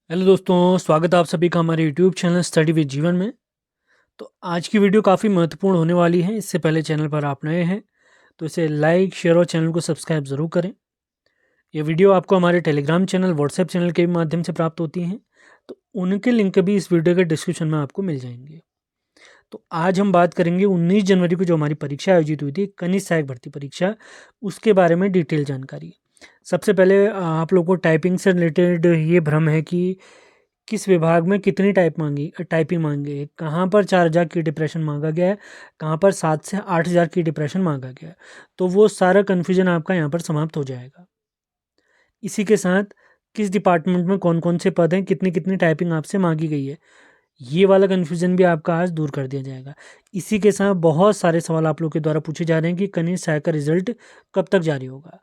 Hello दोस्तों, स्वागत है आप सभी का हमारे यूट्यूब चैनल स्टडी विद जीवन में। तो आज की वीडियो काफ़ी महत्वपूर्ण होने वाली है। इससे पहले चैनल पर आप नए हैं तो इसे लाइक, शेयर और चैनल को सब्सक्राइब ज़रूर करें। ये वीडियो आपको हमारे टेलीग्राम चैनल, व्हाट्सएप चैनल के माध्यम से प्राप्त होती हैं, तो उनके लिंक भी इस वीडियो के डिस्क्रिप्शन में आपको मिल जाएंगे। तो आज हम बात करेंगे 19 जनवरी को जो हमारी परीक्षा आयोजित हुई थी, कनिष्ठ सहायक भर्ती परीक्षा, उसके बारे में डिटेल जानकारी। सबसे पहले आप लोगों को टाइपिंग से रिलेटेड ये भ्रम है कि किस विभाग में कितनी टाइपिंग मांगी है, कहाँ पर 4,000 की डिप्रेशन मांगा गया है, कहाँ पर 7 से 8,000 की डिप्रेशन मांगा गया है। तो वो सारा कन्फ्यूजन आपका यहाँ पर समाप्त हो जाएगा। इसी के साथ किस डिपार्टमेंट में कौन कौन से पद हैं, कितनी कितनी टाइपिंग आपसे मांगी गई है, ये वाला कन्फ्यूजन भी आपका आज दूर कर दिया जाएगा। इसी के साथ बहुत सारे सवाल आप लोग के द्वारा पूछे जा रहे हैं कि कनिष्ठ सहायक का रिजल्ट कब तक जारी होगा।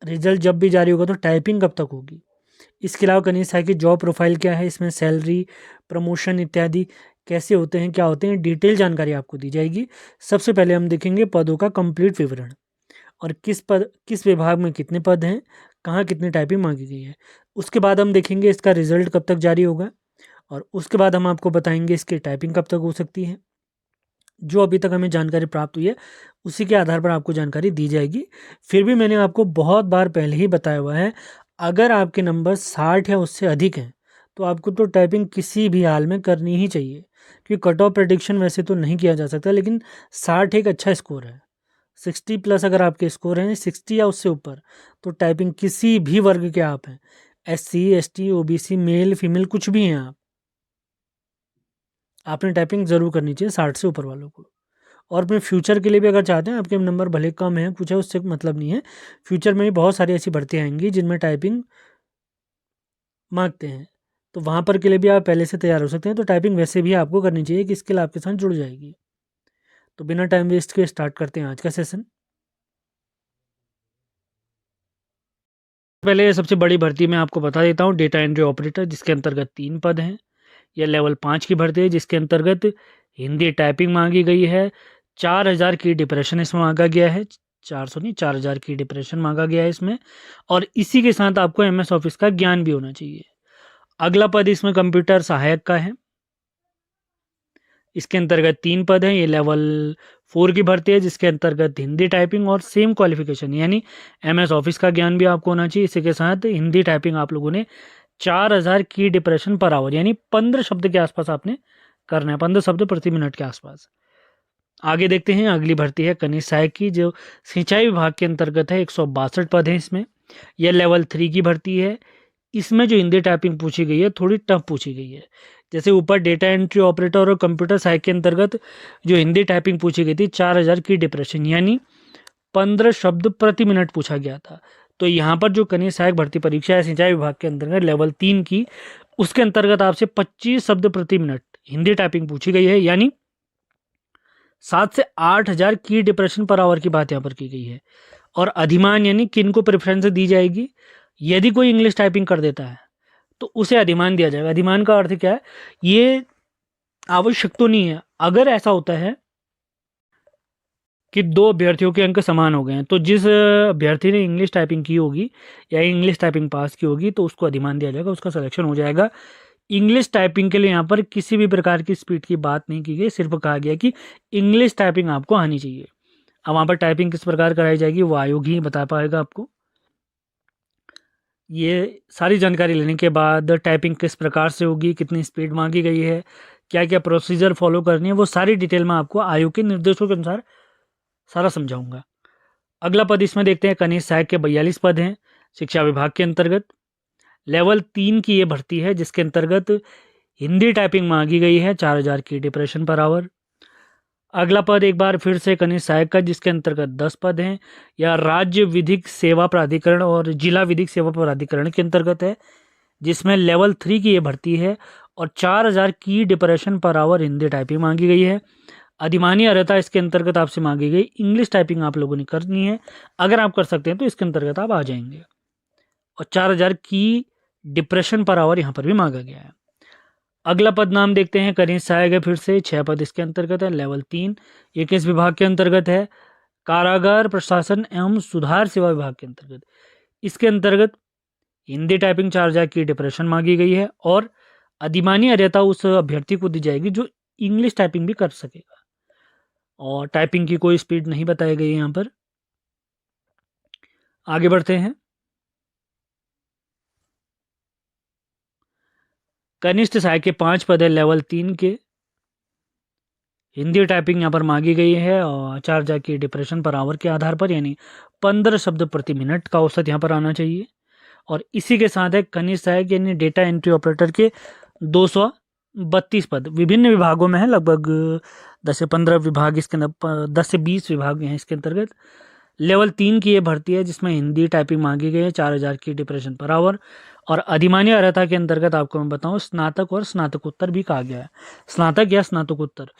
रिजल्ट जब भी जारी होगा तो टाइपिंग कब तक होगी। इसके अलावा कनिष्ठ सहायक की जॉब प्रोफाइल क्या है, इसमें सैलरी, प्रमोशन इत्यादि कैसे होते हैं, क्या होते हैं, डिटेल जानकारी आपको दी जाएगी। सबसे पहले हम देखेंगे पदों का कंप्लीट विवरण और किस विभाग में कितने पद हैं, कहाँ कितनी टाइपिंग मांगी गई है। उसके बाद हम देखेंगे इसका रिजल्ट कब तक जारी होगा और उसके बाद हम आपको बताएंगे इसकी टाइपिंग कब तक हो सकती है। जो अभी तक हमें जानकारी प्राप्त हुई है उसी के आधार पर आपको जानकारी दी जाएगी। फिर भी मैंने आपको बहुत बार पहले ही बताया हुआ है, अगर आपके नंबर 60 या उससे अधिक हैं तो आपको तो टाइपिंग किसी भी हाल में करनी ही चाहिए, क्योंकि कट ऑफ प्रेडिक्शन वैसे तो नहीं किया जा सकता, लेकिन 60 एक अच्छा स्कोर है। 60 प्लस अगर आपके स्कोर हैं, 60 या उससे ऊपर, तो टाइपिंग किसी भी वर्ग के आप हैं, SC ST OBC, male female, कुछ भी हैं आपने टाइपिंग ज़रूर करनी चाहिए 60 से ऊपर वालों को। और अपने फ्यूचर के लिए भी अगर चाहते हैं, आपके नंबर भले कम हैं, कुछ है, उससे मतलब नहीं है। फ्यूचर में भी बहुत सारी ऐसी भर्तियाँ आएंगी जिनमें टाइपिंग मांगते हैं, तो वहाँ पर के लिए भी आप पहले से तैयार हो सकते हैं। तो टाइपिंग वैसे भी आपको करनी चाहिए कि स्किल आपके साथ जुड़ जाएगी। तो बिना टाइम वेस्ट के स्टार्ट करते हैं आज का सेशन। पहले सबसे बड़ी भर्ती मैं आपको बता देता हूँ, डेटा एंट्री ऑपरेटर, जिसके अंतर्गत 3 पद हैं। यह लेवल 5 की भर्ती है, जिसके अंतर्गत हिंदी टाइपिंग मांगी गई है। 4,000 की डिप्रेशन इसमें मांगा गया है, 400 नहीं, 4,000 की डिप्रेशन मांगा गया है इसमें। और इसी के साथ आपको MS ऑफिस का ज्ञान भी होना चाहिए। अगला पद इसमें कंप्यूटर सहायक का है, इसके अंतर्गत 3 पद हैं। ये लेवल 4 की भर्ती है, जिसके अंतर्गत हिंदी टाइपिंग और सेम क्वालिफिकेशन यानी MS ऑफिस का ज्ञान भी आपको होना चाहिए। इसी के साथ हिंदी टाइपिंग आप लोगों ने 4,000 की डिप्रेशन पर आवर यानी 15 शब्द के आसपास आपने करना है, 15 शब्द प्रति मिनट के आसपास। आगे देखते हैं, अगली भर्ती है कनिष्ठ सहायक की, जो सिंचाई विभाग के अंतर्गत है। 162 पद हैं इसमें। यह लेवल 3 की भर्ती है। इसमें जो हिंदी टाइपिंग पूछी गई है थोड़ी टफ पूछी गई है। जैसे ऊपर डेटा एंट्री ऑपरेटर और कंप्यूटर सहायक के अंतर्गत जो हिंदी टाइपिंग पूछी गई थी, 4,000 की डिप्रेशन यानी 15 शब्द प्रति मिनट पूछा गया था। तो यहाँ पर जो कनिष्ठ सहायक भर्ती परीक्षा है सिंचाई विभाग के अंतर्गत लेवल 3 की, उसके अंतर्गत आपसे 25 शब्द प्रति मिनट हिंदी टाइपिंग पूछी गई है, यानी 7 से 8,000 की डिप्रेशन पर आवर की बात यहाँ पर की गई है। और अधिमान यानी किन को प्रेफरेंस दी जाएगी, यदि कोई इंग्लिश टाइपिंग कर देता है तो उसे अधिमान दिया जाएगा। अधिमान का अर्थ क्या है, ये आवश्यक तो नहीं है। अगर ऐसा होता है कि 2 अभ्यर्थियों के अंक समान हो गए हैं, तो जिस अभ्यर्थी ने इंग्लिश टाइपिंग की होगी या इंग्लिश टाइपिंग पास की होगी तो उसको अधिमान दिया जाएगा, उसका सिलेक्शन हो जाएगा। इंग्लिश टाइपिंग के लिए यहाँ पर किसी भी प्रकार की स्पीड की बात नहीं की गई, सिर्फ कहा गया कि इंग्लिश टाइपिंग आपको आनी चाहिए। अब वहाँ पर टाइपिंग किस प्रकार कराई जाएगी वो आयोग ही बता पाएगा आपको। ये सारी जानकारी लेने के बाद टाइपिंग किस प्रकार से होगी, कितनी स्पीड मांगी गई है, क्या क्या प्रोसीजर फॉलो करनी है, वो सारी डिटेल में आपको आयोग के निर्देशों के अनुसार सारा समझाऊंगा। अगला पद इसमें देखते हैं, कनिष्ठ सहायक के 42 पद हैं शिक्षा विभाग के अंतर्गत। लेवल 3 की ये भर्ती है, जिसके अंतर्गत हिंदी टाइपिंग मांगी गई है, 4,000 की डिप्रेशन पर आवर। अगला पद एक बार फिर से कनिष्ठ सहायक का, जिसके अंतर्गत 10 पद हैं। यह राज्य विधिक सेवा प्राधिकरण और जिला विधिक सेवा प्राधिकरण के अंतर्गत है, जिसमें लेवल 3 की ये भर्ती है और 4,000 की depression per hour Hindi typing मांगी गई है। अधिमानी अर्हता इसके अंतर्गत आपसे मांगी गई, इंग्लिश टाइपिंग आप लोगों ने करनी है। अगर आप कर सकते हैं तो इसके अंतर्गत आप आ जाएंगे। और 4,000 की डिप्रेशन पर आवर यहाँ पर भी मांगा गया है। अगला पद नाम देखते हैं, कनिष्ठ सहायक है, फिर से 6 पद इसके अंतर्गत है। लेवल 3 ये किस विभाग के अंतर्गत है, कारागार प्रशासन एवं सुधार सेवा विभाग के अंतर्गत। इसके अंतर्गत हिंदी टाइपिंग 4,000 की डिप्रेशन मांगी गई है और अधिमानी अर्हता उस अभ्यर्थी को दी जाएगी जो इंग्लिश टाइपिंग भी कर सकेगा। और टाइपिंग की कोई स्पीड नहीं बताई गई है यहाँ पर। आगे बढ़ते हैं। कनिष्ठ सहायक के 5 पद है लेवल 3 के। हिंदी टाइपिंग यहाँ पर मांगी गई है और 4,000 की डिप्रेशन पर आवर के आधार पर, यानी 15 शब्द प्रति मिनट का औसत यहाँ पर आना चाहिए। और इसी के साथ है कनिष्ठ सहायक यानी डेटा एंट्री ऑपरेटर के 232 पद विभिन्न विभागों में है। लगभग 10 से 15 विभाग इसके अंदर, 10 से 20 विभाग हैं इसके अंतर्गत। लेवल 3 की ये भर्ती है जिसमें हिंदी टाइपिंग मांगी गई है 4,000 की डिप्रेशन पर आवर। और अधिमानी अर्हता के अंतर्गत आपको मैं बताऊं स्नातक और स्नातकोत्तर भी कहा गया है, स्नातक या स्नातकोत्तर।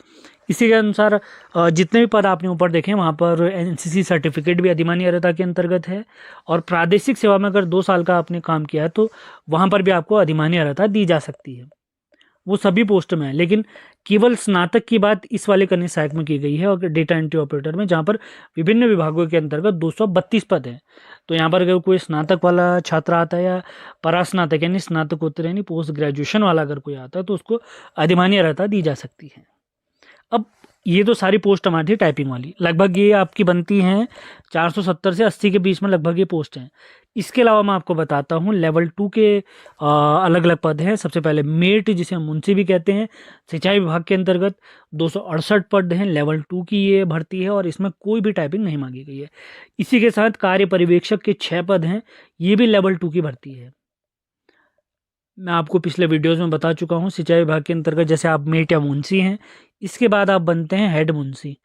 इसी के अनुसार जितने भी पद आपने ऊपर देखे वहाँ पर एनसीसी सर्टिफिकेट भी अधिमानी अर्हता के अंतर्गत है। और प्रादेशिक सेवा में अगर 2 साल का आपने काम किया है तो वहाँ पर भी आपको अधिमानी अर्हता दी जा सकती है। वो सभी पोस्ट में है, लेकिन केवल स्नातक की बात इस वाले कनिष्ठ सहायक में की गई है और डेटा एंट्री ऑपरेटर में, जहाँ पर विभिन्न विभागों के अंतर्गत 232 पद हैं। तो यहाँ पर अगर कोई स्नातक वाला छात्र आता है या परास्नातक यानी स्नातकोत्तर यानी पोस्ट ग्रेजुएशन वाला अगर कोई आता है तो उसको अधिमानी अर्हता दी जा सकती है। अब ये तो सारी पोस्ट हमारी थी टाइपिंग वाली, लगभग ये आपकी बनती हैं 470 से 80 के बीच में लगभग ये पोस्ट हैं। इसके अलावा मैं आपको बताता हूँ लेवल 2 के अलग अलग पद हैं। सबसे पहले मेट जिसे हम मुंशी भी कहते हैं, सिंचाई विभाग के अंतर्गत 268 पद हैं। लेवल 2 की ये भर्ती है और इसमें कोई भी टाइपिंग नहीं मांगी गई है। इसी के साथ कार्य पर्यवेक्षक के 6 पद हैं, ये भी लेवल 2 की भर्ती है। मैं आपको पिछले वीडियोस में बता चुका हूँ सिंचाई विभाग के अंतर्गत जैसे आप मेट या मुंशी हैं, इसके बाद आप बनते हैं हेड मुंशी।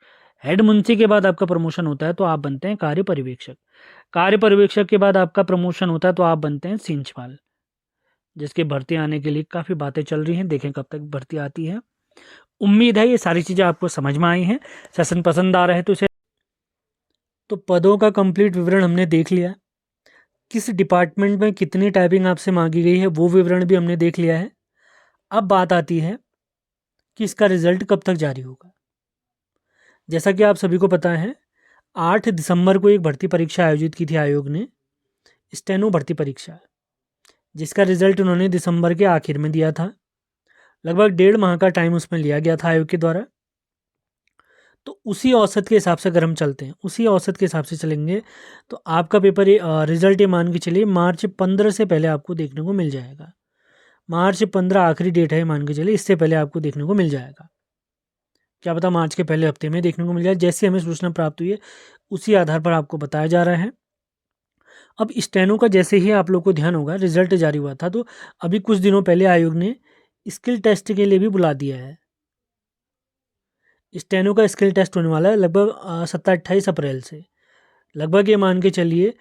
हेड मुंशी के बाद आपका प्रमोशन होता है तो आप बनते हैं कार्य पर्यवेक्षक। कार्य पर्यवेक्षक के बाद आपका प्रमोशन होता है तो आप बनते हैं सींचपाल, जिसकी भर्ती आने के लिए काफ़ी बातें चल रही हैं, देखें कब तक भर्ती आती है। उम्मीद है ये सारी चीज़ें आपको समझ में आई हैं। सेशन पसंद आ रहा है तो इसे तो पदों का कंप्लीट विवरण हमने देख लिया, किस डिपार्टमेंट में कितनी टाइपिंग आपसे मांगी गई है वो विवरण भी हमने देख लिया है। अब बात आती है कि इसका रिजल्ट कब तक जारी होगा। जैसा कि आप सभी को पता है 8 दिसंबर को एक भर्ती परीक्षा आयोजित की थी आयोग ने, स्टेनो भर्ती परीक्षा, जिसका रिजल्ट उन्होंने दिसंबर के आखिर में दिया था। लगभग 1.5 माह का टाइम उसमें लिया गया था आयोग के द्वारा। तो उसी औसत के हिसाब से अगर हम चलते हैं, उसी औसत के हिसाब से चलेंगे तो आपका पेपर रिजल्ट ये मान के चलिए मार्च 15 से पहले आपको देखने को मिल जाएगा। मार्च 15 आखिरी डेट है मान के चलिए, इससे पहले आपको देखने को मिल जाएगा। क्या पता मार्च के पहले हफ्ते में देखने को मिल जाए। जैसे हमें सूचना प्राप्त हुई है उसी आधार पर आपको बताया जा रहा है। अब स्टेनो का जैसे ही आप लोग को ध्यान होगा रिजल्ट जारी हुआ था तो अभी कुछ दिनों पहले आयोग ने स्किल टेस्ट के लिए भी बुला दिया है। स्टेनो का स्किल टेस्ट होने वाला है लगभग 27-28 अप्रैल से। लगभग ये मान के चलिए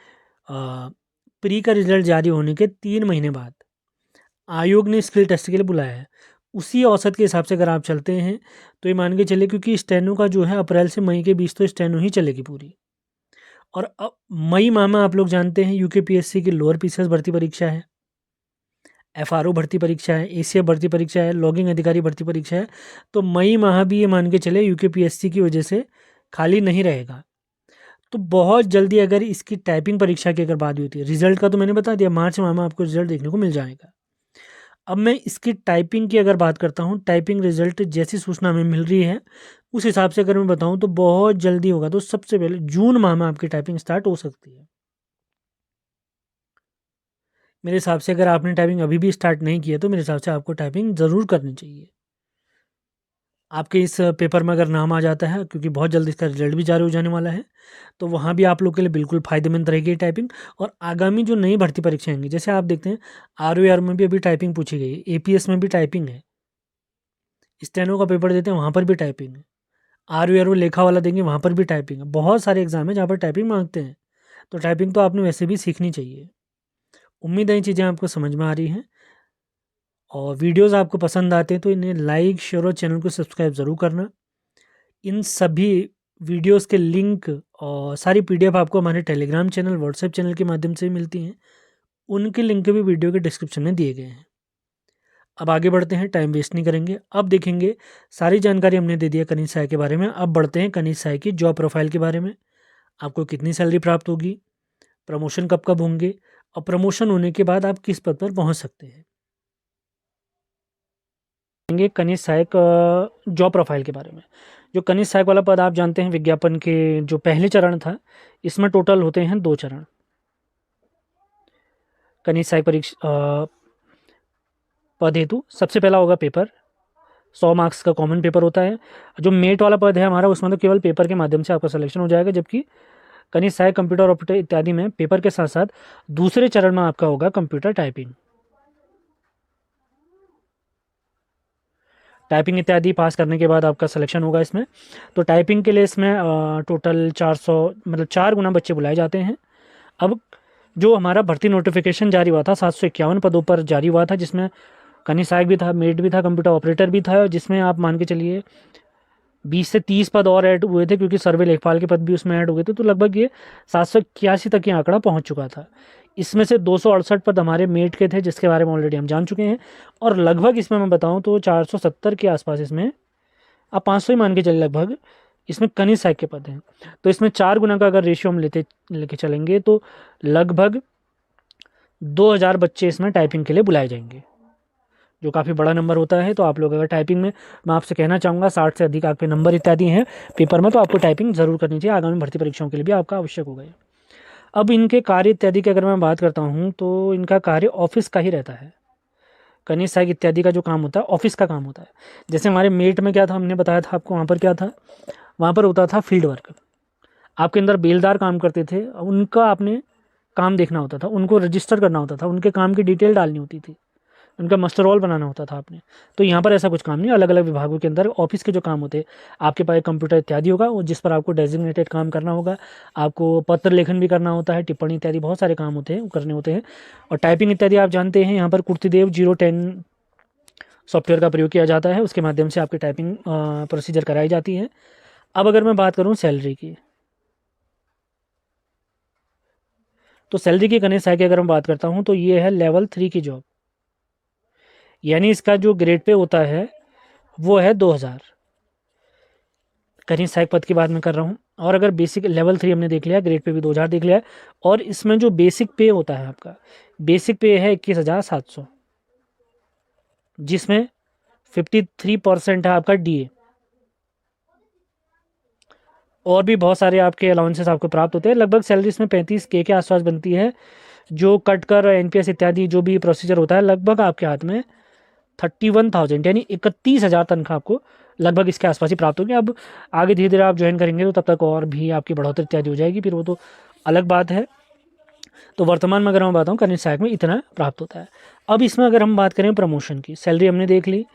प्री का रिजल्ट जारी होने के 3 महीने बाद आयोग ने स्किल टेस्ट के लिए बुलाया है। उसी औसत के हिसाब से अगर आप चलते हैं तो ये मान के चलिए, क्योंकि स्टेनो का जो है अप्रैल से मई के बीच तो स्टेनो ही चलेगी पूरी। और अब मई माह में आप लोग जानते हैं यूकेपीएससी की लोअर पीसीएस भर्ती परीक्षा है, एफआरओ भर्ती परीक्षा है, एसीएफ भर्ती परीक्षा है, लॉगिंग अधिकारी भर्ती परीक्षा है। तो मई माह भी ये मान के चले यूकेपीएससी की वजह से खाली नहीं रहेगा। तो बहुत जल्दी अगर इसकी टाइपिंग परीक्षा की अगर बात होती है, रिजल्ट का तो मैंने बता दिया मार्च माह में आपको रिजल्ट देखने को मिल जाएगा। अब मैं इसकी टाइपिंग की अगर बात करता हूँ, टाइपिंग रिजल्ट जैसी सूचना हमें मिल रही है उस हिसाब से अगर मैं बताऊँ तो बहुत जल्दी होगा। तो सबसे पहले जून माह में आपकी टाइपिंग स्टार्ट हो सकती है। मेरे हिसाब से अगर आपने टाइपिंग अभी भी स्टार्ट नहीं किया तो मेरे हिसाब से आपको टाइपिंग ज़रूर करनी चाहिए। आपके इस पेपर में अगर नाम आ जाता है, क्योंकि बहुत जल्दी इसका रिजल्ट भी जारी हो जाने वाला है, तो वहाँ भी आप लोग के लिए बिल्कुल फ़ायदेमंद रहेगी टाइपिंग। और आगामी जो नई भर्ती परीक्षाएं होंगी, जैसे आप देखते हैं आरओआर में भी अभी टाइपिंग पूछी गई है, एपीएस में भी टाइपिंग है, स्टेनो का पेपर देते हैं वहाँ पर भी टाइपिंग है, आरओआर लेखा वाला देंगे वहाँ पर भी टाइपिंग है। बहुत सारे एग्जाम है जहाँ पर टाइपिंग मांगते हैं, तो टाइपिंग तो आपने वैसे भी सीखनी चाहिए। उम्मीद है ये चीज़ें आपको समझ में आ रही हैं और वीडियोस आपको पसंद आते हैं तो इन्हें लाइक शेयर और चैनल को सब्सक्राइब ज़रूर करना। इन सभी वीडियोस के लिंक और सारी पीडीएफ आपको हमारे टेलीग्राम चैनल, व्हाट्सएप चैनल के माध्यम से मिलती हैं। उनके लिंक भी वीडियो के डिस्क्रिप्शन में दिए गए हैं। अब आगे बढ़ते हैं, टाइम वेस्ट नहीं करेंगे। अब देखेंगे सारी जानकारी हमने दे दिया कनिष्ठ सहायक के बारे में। अब बढ़ते हैं कनिष्ठ सहायक की जॉब प्रोफाइल के बारे में। आपको कितनी सैलरी प्राप्त होगी, प्रमोशन कब कब होंगे और प्रमोशन होने के बाद आप किस पद पर पहुंच सकते हैं। कनिष्ठ सहायक जॉब प्रोफाइल के बारे में। जो कनिष्ठ सहायक वाला पद आप जानते हैं, विज्ञापन के जो पहले चरण था, इसमें टोटल होते हैं 2 चरण। कनिष्ठ सहायक परीक्षा पद हेतु सबसे पहला होगा पेपर, 100 मार्क्स का कॉमन पेपर होता है। जो मेट वाला पद है हमारा, उसमें तो केवल पेपर के माध्यम से आपका सिलेक्शन हो जाएगा, जबकि कनिष्ठ सहायक कंप्यूटर ऑपरेटर इत्यादि में पेपर के साथ साथ दूसरे चरण में आपका होगा कंप्यूटर टाइपिंग। टाइपिंग इत्यादि पास करने के बाद आपका सिलेक्शन होगा इसमें। तो टाइपिंग के लिए इसमें टोटल 400 मतलब 4 गुना बच्चे बुलाए जाते हैं। अब जो हमारा भर्ती नोटिफिकेशन जारी हुआ था 751 पदों पर जारी हुआ था, जिसमें कनिष्ठ सहायक भी था, मेट भी था, कंप्यूटर ऑपरेटर भी था, जिसमें आप मान के चलिए 20 से 30 पद और ऐड हुए थे, क्योंकि सर्वे लेखपाल के पद भी उसमें ऐड हुए थे। तो लगभग ये 781 तक ये आंकड़ा पहुंच चुका था। इसमें से 268 पद हमारे मेट के थे, जिसके बारे में ऑलरेडी हम जान चुके हैं। और लगभग इसमें मैं बताऊं तो 470 के आसपास, इसमें आप 500 ही मान के चले लगभग, इसमें कनिष्ठ सहायक के पद हैं। तो इसमें 4 गुना का अगर रेशियो हम लेके चलेंगे तो लगभग 2000 बच्चे इसमें टाइपिंग के लिए बुलाए जाएंगे, जो काफ़ी बड़ा नंबर होता है। तो आप लोग अगर टाइपिंग में, मैं आपसे कहना चाहूँगा 60 से अधिक आपके नंबर इत्यादि हैं पेपर में, तो आपको टाइपिंग ज़रूर करनी चाहिए। आगामी भर्ती परीक्षाओं के लिए भी आपका आवश्यक होगा। अब इनके कार्य इत्यादि की अगर मैं बात करता हूँ तो इनका कार्य ऑफिस का ही रहता है। कनिष्ठ सहायक इत्यादि का जो काम होता है ऑफिस का काम होता है। जैसे हमारे मेट में क्या था, हमने बताया था आपको, वहाँ पर क्या था, वहाँ पर होता था फील्ड वर्क। आपके अंदर बेलदार काम करते थे, उनका आपने काम देखना होता था, उनको रजिस्टर करना होता था, उनके काम की डिटेल डालनी होती थी, उनका मास्टर रोल बनाना होता था आपने। तो यहाँ पर ऐसा कुछ काम नहीं, अलग अलग विभागों के अंदर ऑफिस के जो काम होते हैं, आपके पास कंप्यूटर इत्यादि होगा जिस पर आपको डेजिग्नेटेड काम करना होगा, आपको पत्र लेखन भी करना होता है, टिप्पणी इत्यादि बहुत सारे काम होते हैं वो करने होते हैं। और टाइपिंग इत्यादि आप जानते हैं, यहाँ पर कुर्तीदेव 010 सॉफ्टवेयर का प्रयोग किया जाता है, उसके माध्यम से आपकी टाइपिंग प्रोसीजर कराई जाती है। अब अगर मैं बात करूँ सैलरी की, तो सैलरी की कनिष्ठ सहायक की अगर मैं बात करता हूँ तो ये है लेवल 3 की जॉब, यानी इसका जो ग्रेड पे होता है वो है 2000। कनिष्ठ सहायक पद की बात मैं कर रहा हूँ। और अगर बेसिक लेवल 3 हमने देख लिया, ग्रेड पे भी 2000 देख लिया है, और इसमें जो बेसिक पे होता है आपका, बेसिक पे है 21,700, जिसमें 53% है आपका डीए। और भी बहुत सारे आपके अलाउंसेस आपको प्राप्त होते हैं। लगभग सैलरी इसमें 35K के आसपास बनती है, जो कट कर एनपीएस इत्यादि जो भी प्रोसीजर होता है, लगभग आपके हाथ में 31,000 यानी 31,000 तनख्वाह आपको लगभग इसके आसपास ही प्राप्त होगी। अब आगे धीरे धीरे आप ज्वाइन करेंगे तो तब तक और भी आपकी बढ़ोतरी इत्यादि हो जाएगी, फिर वो तो अलग बात है। तो वर्तमान में अगर मैं बताऊँ कनिष्ठ सहायक में इतना प्राप्त होता है। अब इसमें अगर हम बात करें प्रमोशन की, सैलरी हमने देख ली,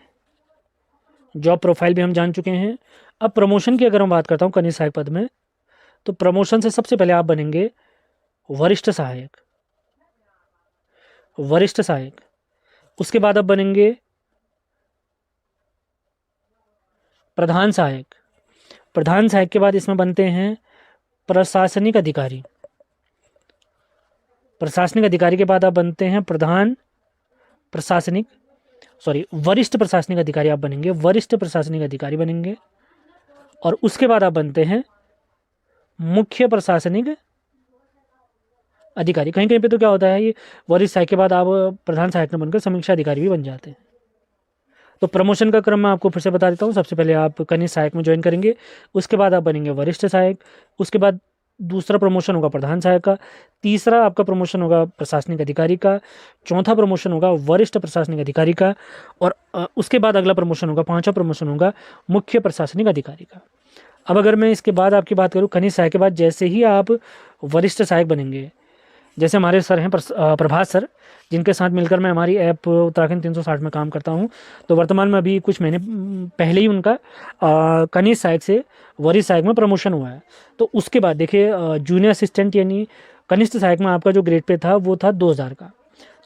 जॉब प्रोफाइल भी हम जान चुके हैं। अब प्रमोशन की अगर मैं बात करता हूँ कनिष्ठ सहायक पद में, तो प्रमोशन से सबसे पहले आप बनेंगे वरिष्ठ सहायक, वरिष्ठ सहायक। उसके बाद आप बनेंगे प्रधान सहायक, प्रधान सहायक के बाद इसमें बनते हैं प्रशासनिक अधिकारी, प्रशासनिक अधिकारी के बाद आप बनते हैं वरिष्ठ प्रशासनिक अधिकारी आप बनेंगे, वरिष्ठ प्रशासनिक अधिकारी बनेंगे। और उसके बाद आप बनते हैं मुख्य प्रशासनिक अधिकारी। कहीं कहीं पे तो क्या होता है, ये वरिष्ठ सहायक के बाद आप प्रधान सहायक न बनकर समीक्षा अधिकारी भी बन जाते हैं। तो प्रमोशन का क्रम मैं आपको फिर से बता देता हूँ। सबसे पहले आप कनिष्ठ सहायक में ज्वाइन करेंगे, उसके बाद आप बनेंगे वरिष्ठ सहायक, उसके बाद दूसरा प्रमोशन होगा प्रधान सहायक का, तीसरा आपका प्रमोशन होगा प्रशासनिक अधिकारी का, चौथा प्रमोशन होगा वरिष्ठ प्रशासनिक अधिकारी का, और उसके बाद अगला प्रमोशन होगा, पांचवा प्रमोशन होगा मुख्य प्रशासनिक अधिकारी का। अब अगर मैं इसके बाद आपकी बात करूँ कनिष्ठ सहायक के बाद, जैसे ही आप वरिष्ठ सहायक बनेंगे, जैसे हमारे सर हैं प्रभात सर, जिनके साथ मिलकर मैं हमारी ऐप उत्तराखंड 360 में काम करता हूं, तो वर्तमान में अभी कुछ महीने पहले ही उनका कनिष्ठ सहायक से वरिष्ठ सहायक में प्रमोशन हुआ है। तो उसके बाद देखिए जूनियर असिस्टेंट यानी कनिष्ठ सहायक में आपका जो ग्रेड पे था वो था 2000 का।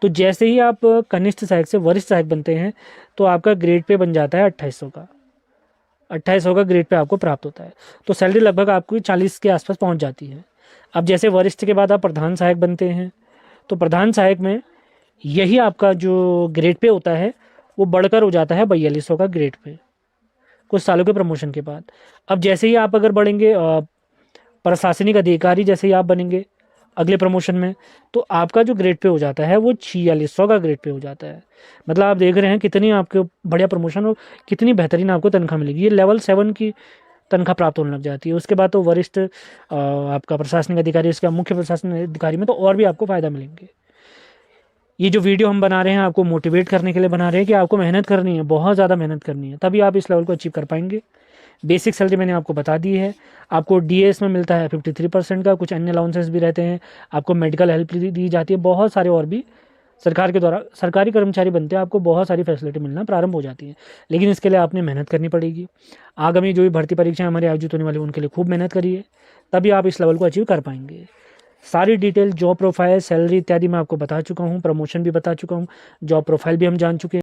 तो जैसे ही आप कनिष्ठ सहायक से वरिष्ठ सहायक बनते हैं तो आपका ग्रेड पे बन जाता है 2800 का, 2800 का ग्रेड पे आपको प्राप्त होता है। तो सैलरी लगभग आपको 40 के आसपास पहुँच जाती है। अब जैसे वरिष्ठ के बाद आप प्रधान सहायक बनते हैं, तो प्रधान सहायक में यही आपका जो ग्रेड पे होता है वो बढ़कर हो जाता है 4200 का ग्रेड पे, कुछ सालों के प्रमोशन के बाद। अब जैसे ही आप अगर बढ़ेंगे प्रशासनिक अधिकारी, जैसे ही आप बनेंगे अगले प्रमोशन में, तो आपका जो ग्रेड पे हो जाता है वो 4600 का ग्रेड पे हो जाता है। मतलब आप देख रहे हैं कितनी आपके बढ़िया प्रमोशन और कितनी बेहतरीन आपको तनख्वाह मिलेगी। ये लेवल 7 की तनख्वाह प्राप्त होने लग जाती है। उसके बाद तो वरिष्ठ आपका प्रशासनिक अधिकारी, उसका मुख्य प्रशासनिक अधिकारी में तो और भी आपको फ़ायदा मिलेंगे। ये जो वीडियो हम बना रहे हैं आपको मोटिवेट करने के लिए बना रहे हैं कि आपको मेहनत करनी है, बहुत ज़्यादा मेहनत करनी है, तभी आप इस लेवल को अचीव कर पाएंगे। बेसिक सैलरी मैंने आपको बता दी है। आपको डीएस में मिलता है 53% का, कुछ अन्य अलाउंसेस भी रहते हैं, आपको मेडिकल हेल्प दी जाती है, बहुत सारे और भी सरकार के द्वारा सरकारी कर्मचारी बनते हैं, आपको बहुत सारी फैसिलिटी मिलना प्रारंभ हो जाती है। लेकिन इसके लिए आपने मेहनत करनी पड़ेगी। आगामी जो भी भर्ती परीक्षाएं हमारी आयोजित होने वाली उनके लिए खूब मेहनत करिए, तभी आप इस लेवल को अचीव कर पाएंगे। सारी डिटेल, जॉब प्रोफाइल, सैलरी इत्यादि मैं आपको बता चुका हूँ, प्रमोशन भी बता चुका हूँ, जॉब प्रोफाइल भी हम जान चुके हैं।